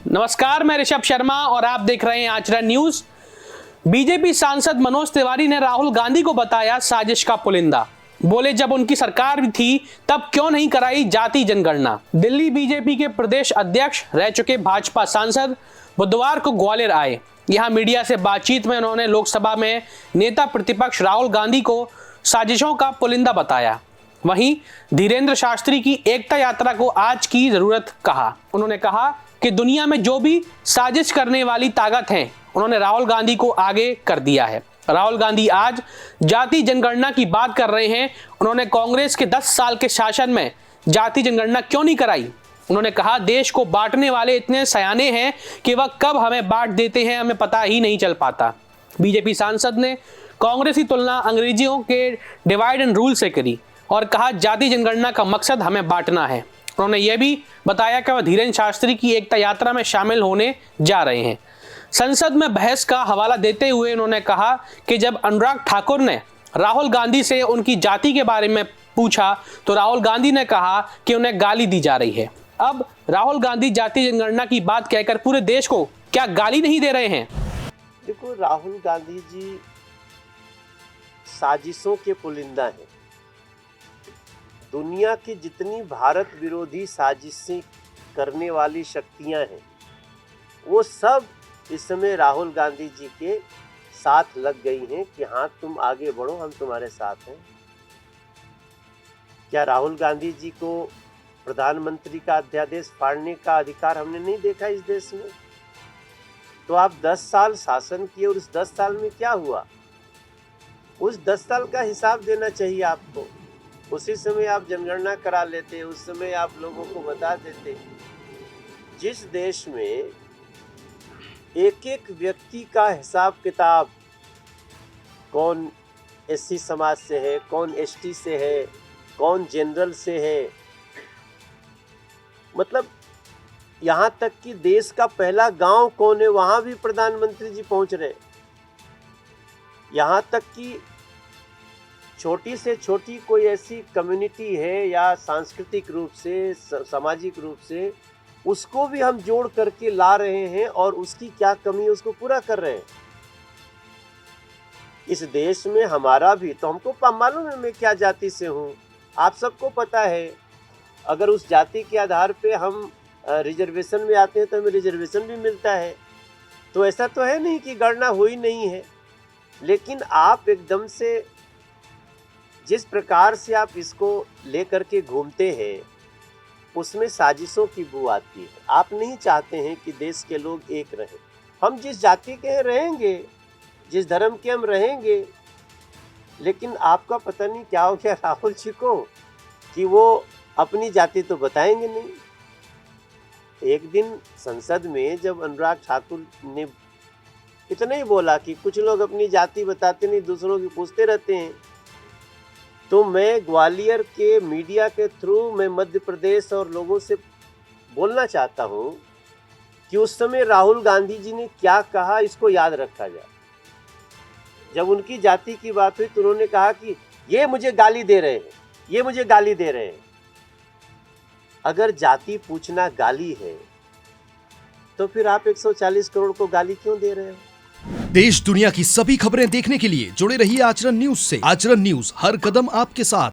नमस्कार, मैं ऋषभ शर्मा और आप देख रहे हैं आचरण न्यूज। बीजेपी सांसद मनोज तिवारी ने राहुल गांधी को बताया साजिश का पुलिंदा। बोले, जब उनकी सरकार थी तब क्यों नहीं कराई जाति जनगणना। दिल्ली बीजेपी के प्रदेश अध्यक्ष रह चुके भाजपा सांसद बुधवार को ग्वालियर आए। यहां मीडिया से बातचीत में उन्होंने लोकसभा में नेता प्रतिपक्ष राहुल गांधी को साजिशों का पुलिंदा बताया। वहीं धीरेन्द्र शास्त्री की एकता यात्रा को आज की जरूरत कहा। उन्होंने कहा कि दुनिया में जो भी साजिश करने वाली ताकत है, उन्होंने राहुल गांधी को आगे कर दिया है। राहुल गांधी आज जाति जनगणना की बात कर रहे हैं। उन्होंने कांग्रेस के 10 साल के शासन में जाति जनगणना क्यों नहीं कराई। उन्होंने कहा, देश को बांटने वाले इतने सयाने हैं कि वह कब हमें बांट देते हैं, हमें पता ही नहीं चल पाता। बीजेपी सांसद ने कांग्रेस की तुलना अंग्रेजियों के डिवाइड एंड रूल से करी और कहा, जाति जनगणना का मकसद हमें बांटना है। उन्होंने यह भी बताया कि वह धीरेन्द्र शास्त्री की एकता यात्रा में शामिल होने जा रहे हैं। संसद में बहस का हवाला देते हुए उन्होंने कहा कि जब अनुराग ठाकुर ने राहुल गांधी से उनकी जाति के बारे में पूछा तो राहुल गांधी ने कहा कि उन्हें गाली दी जा रही है। अब राहुल गांधी जाति जनगणना की बात कहकर पूरे देश को क्या गाली नहीं दे रहे हैं? देखो, राहुल गांधी जी साजिशों के पुलिंदा हैं। दुनिया की जितनी भारत विरोधी साजिशें करने वाली शक्तियां हैं, वो सब इस समय राहुल गांधी जी के साथ लग गई हैं कि हाँ, तुम आगे बढ़ो, हम तुम्हारे साथ हैं। क्या राहुल गांधी जी को प्रधानमंत्री का अध्यादेश फाड़ने का अधिकार हमने नहीं देखा इस देश में? तो आप 10 साल शासन किए और उस 10 साल में क्या हुआ, उस 10 साल का हिसाब देना चाहिए आपको। उसी समय आप जनगणना करा लेते, उस समय आप लोगों को बता देते। जिस देश में एक एक व्यक्ति का हिसाब किताब, कौन एससी समाज से है, कौन एसटी से है, कौन जनरल से है, मतलब यहाँ तक कि देश का पहला गांव कौन है, वहाँ भी प्रधानमंत्री जी पहुँच रहे। यहाँ तक कि छोटी से छोटी कोई ऐसी कम्युनिटी है या सांस्कृतिक रूप से, सामाजिक रूप से, उसको भी हम जोड़ करके ला रहे हैं और उसकी क्या कमी है उसको पूरा कर रहे हैं। इस देश में हमारा भी तो, हमको मालूम है मैं क्या जाति से हूँ, आप सबको पता है। अगर उस जाति के आधार पे हम रिजर्वेशन में आते हैं तो हमें रिजर्वेशन भी मिलता है। तो ऐसा तो है नहीं कि गणना हुई नहीं है। लेकिन आप एकदम से जिस प्रकार से आप इसको लेकर के घूमते हैं, उसमें साजिशों की बू आती है। आप नहीं चाहते हैं कि देश के लोग एक रहें। हम जिस जाति के हैं रहेंगे, जिस धर्म के हम रहेंगे, लेकिन आपका पता नहीं क्या हो गया राहुल जी को कि वो अपनी जाति तो बताएंगे नहीं। एक दिन संसद में जब अनुराग ठाकुर ने इतना ही बोला कि कुछ लोग अपनी जाति बताते नहीं, दूसरों की पूछते रहते हैं, तो मैं ग्वालियर के मीडिया के थ्रू मैं मध्य प्रदेश और लोगों से बोलना चाहता हूं कि उस समय राहुल गांधी जी ने क्या कहा, इसको याद रखा जाए। जब उनकी जाति की बात हुई तो उन्होंने कहा कि ये मुझे गाली दे रहे हैं, ये मुझे गाली दे रहे हैं। अगर जाति पूछना गाली है तो फिर आप 140 करोड़ को गाली क्यों दे रहे हो? देश दुनिया की सभी खबरें देखने के लिए जुड़े रहिए आचरण न्यूज से। आचरण न्यूज, हर कदम आपके साथ।